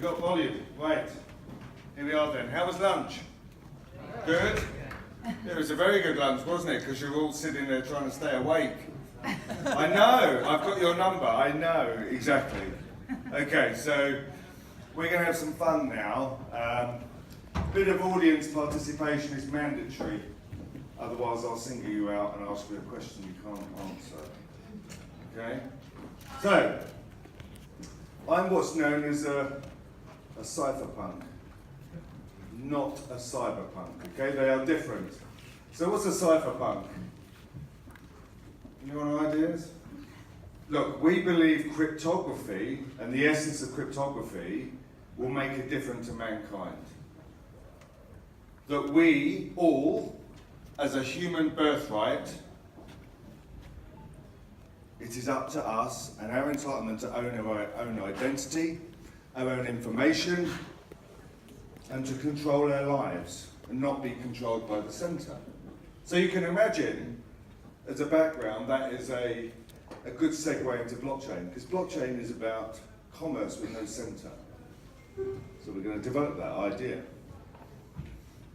got volume. Right. Here we are then. How was lunch? Good? It was a very good lunch, wasn't it? Because you're all sitting there trying to stay awake. I know. I've got your number. I know. Exactly. Okay, so we're going to have some fun now. A bit of audience participation is mandatory. Otherwise, I'll single you out and ask you a question you can't answer. Okay? So, I'm what's known as a cypherpunk, not a cyberpunk. Okay? They are different. So, what's a cypherpunk? Anyone ideas? Look, we believe cryptography and the essence of cryptography will make a difference to mankind. That we all, as a human birthright, it is up to us and our entitlement to own our own identity, our own information, and to control our lives and not be controlled by the centre. So you can imagine, as a background, that is a good segue into blockchain, because blockchain is about commerce with no centre. So we're going to develop that idea.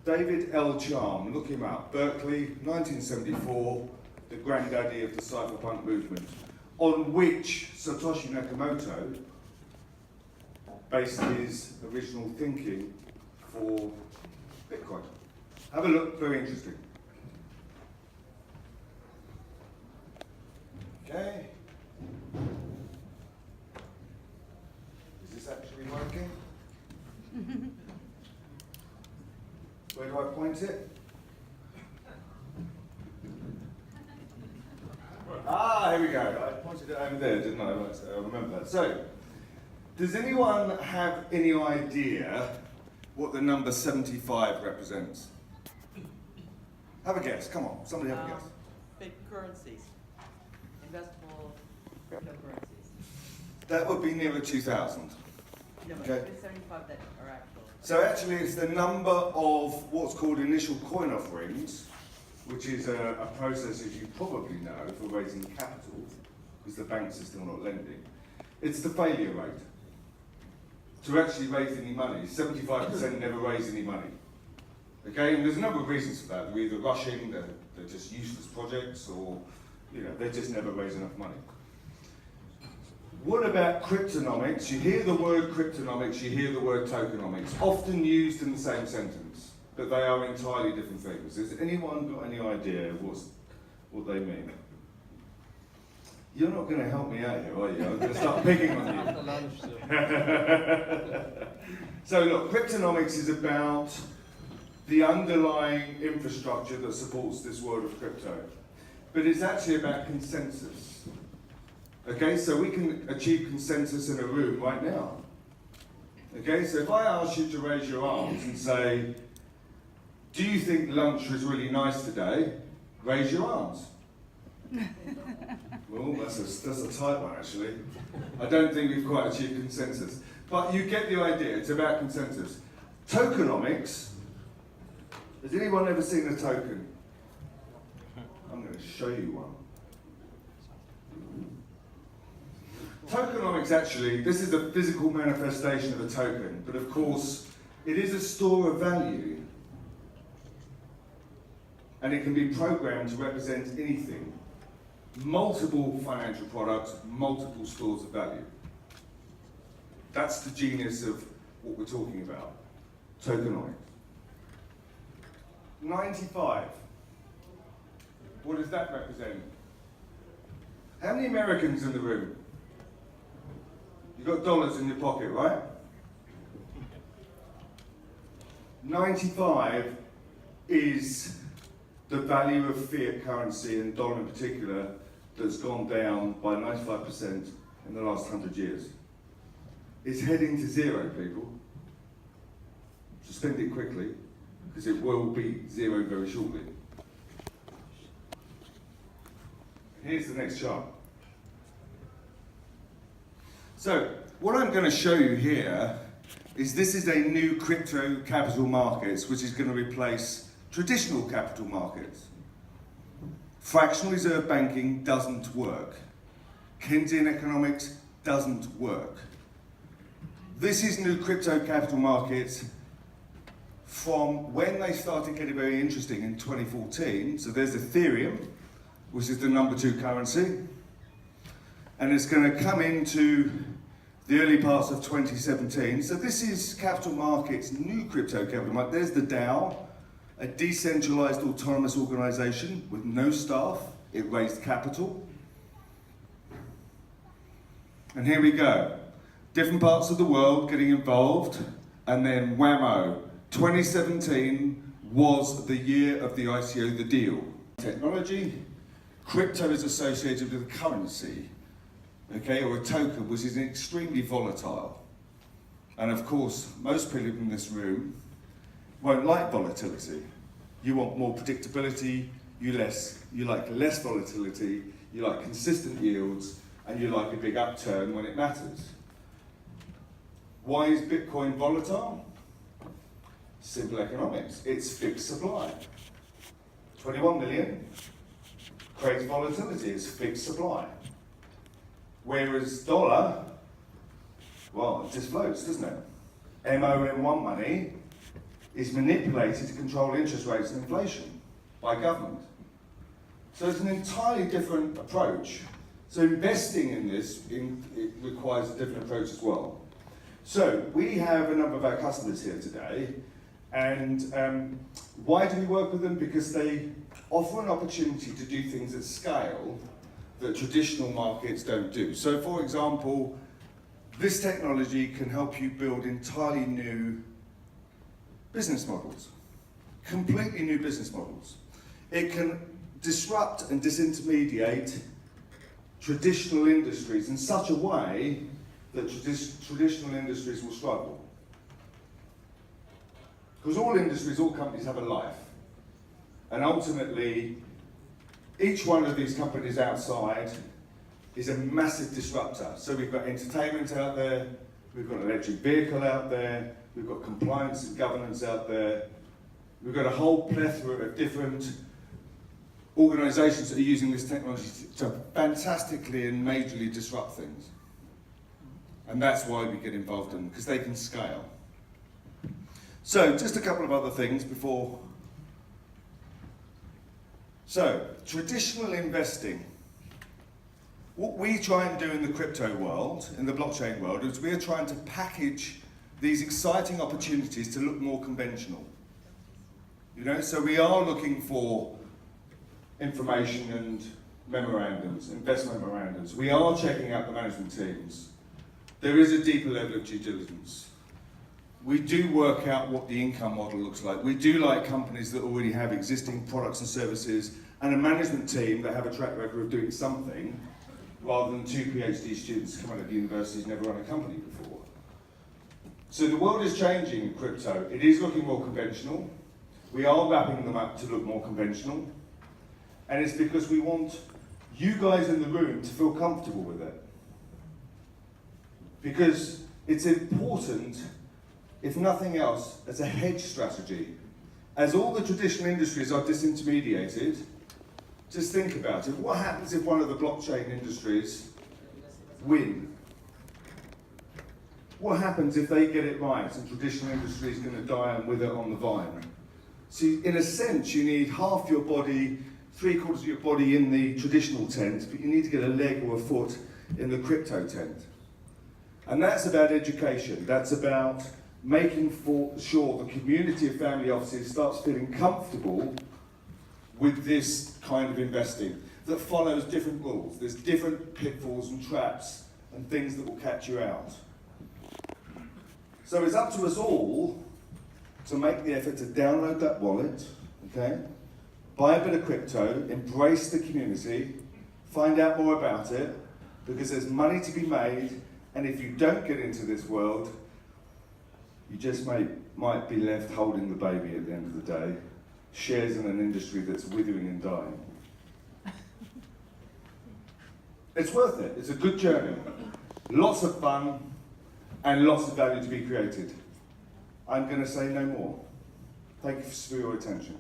David L. Charm, look him up, Berkeley, 1974, the granddaddy of the cypherpunk movement, on which Satoshi Nakamoto based his original thinking for Bitcoin. Have a look, very interesting. Okay. Is this actually working? Where do I point it? Ah, here we go. I pointed it over there, didn't I? I remember that. So, does anyone have any idea what the number 75 represents? Have a guess. Come on, somebody have a guess. Big currencies. Investable cryptocurrencies. That would be nearer 2,000. No, but Okay. it's 75 that are actual. So actually it's the number of what's called initial coin offerings, which is a process, as you probably know, for raising capital, because the banks are still not lending. It's the failure rate. To actually raise any money, 75% never raise any money. Okay, and there's a number of reasons for that. They're either rushing, they're just useless projects, or they just never raise enough money. What about cryptonomics? You hear the word cryptonomics, you hear the word tokenomics, often used in the same sentence, but they are entirely different things. Has anyone got any idea what they mean? You're not going to help me out here, are you? I'm going to start picking on you. So look, cryptonomics is about the underlying infrastructure that supports this world of crypto. But it's actually about consensus. Okay, so we can achieve consensus in a room right now. Okay, so if I ask you to raise your arms and say, do you think lunch was really nice today? Raise your arms. Well, that's a tight one actually. I don't think we've quite achieved consensus. But you get the idea, it's about consensus. Tokenomics, has anyone ever seen a token? I'm going to show you one. Tokenomics actually, this is the physical manifestation of a token, but of course it is a store of value. And it can be programmed to represent anything. Multiple financial products, multiple stores of value. That's the genius of what we're talking about, tokenomics. 95. What does that represent? How many Americans in the room? You've got dollars in your pocket, right? 95 is the value of fiat currency, and dollar in particular, that's gone down by 95% in the last 100 years. It's heading to zero, people. So spend it quickly, because it will be zero very shortly. Here's the next chart. So, what I'm going to show you here is this is a new crypto capital markets, which is going to replace traditional capital markets. Fractional reserve banking doesn't work. Keynesian economics doesn't work. This is new crypto capital markets from when they started getting very interesting in 2014. So there's Ethereum, which is the number 2 currency. And it's going to come into the early parts of 2017. So this is capital markets, new crypto capital market. There's the DAO, a decentralized autonomous organization with no staff. It raised capital. And here we go. Different parts of the world getting involved, and then whammo, 2017 was the year of the ICO, the deal. Technology, crypto is associated with a currency, okay, or a token, which is extremely volatile. And of course, most people in this room won't like volatility. You want more predictability, you like less volatility, you like consistent yields, and you like a big upturn when it matters. Why is Bitcoin volatile? Simple economics. It's fixed supply. 21 million creates volatility. It's fixed supply. Whereas dollar, well, it just floats, doesn't it? MOM1 money is manipulated to control interest rates and inflation by government. So it's an entirely different approach. So investing in this, it requires a different approach as well. So we have a number of our customers here today, and why do we work with them? Because they offer an opportunity to do things at scale that traditional markets don't do. So for example, this technology can help you build entirely new business models, completely new business models. It can disrupt and disintermediate traditional industries in such a way that traditional industries will struggle. Because all industries, all companies have a life. And ultimately, each one of these companies outside is a massive disruptor. So we've got entertainment out there, we've got an electric vehicle out there, we've got compliance and governance out there, we've got a whole plethora of different organizations that are using this technology to fantastically and majorly disrupt things. And that's why we get involved in them, because they can scale. So, just a couple of other things before. So, traditional investing. What we try and do in the crypto world, in the blockchain world, is we're trying to package these exciting opportunities to look more conventional. You know, so we are looking for information and memorandums, investment memorandums. We are checking out the management teams. There is a deeper level of due diligence. We do work out what the income model looks like. We do like companies that already have existing products and services and a management team that have a track record of doing something, rather than 2 PhD students coming out of university who's never run a company before. So the world is changing in crypto. It is looking more conventional. We are wrapping them up to look more conventional. And it's because we want you guys in the room to feel comfortable with it. Because it's important, if nothing else, as a hedge strategy. As all the traditional industries are disintermediated, just think about it. What happens if one of the blockchain industries win? What happens if they get it right and traditional industry is going to die and wither on the vine? See, in a sense, you need half your body, 3/4 of your body in the traditional tent, but you need to get a leg or a foot in the crypto tent. And that's about education. That's about making sure the community of family offices starts feeling comfortable with this kind of investing that follows different rules. There's different pitfalls and traps and things that will catch you out. So it's up to us all to make the effort to download that wallet, okay? Buy a bit of crypto, embrace the community, find out more about it, because there's money to be made. And if you don't get into this world, you just might be left holding the baby at the end of the day, shares in an industry that's withering and dying. It's worth it. It's a good journey. Lots of fun and lots of value to be created. I'm going to say no more. Thank you for your attention.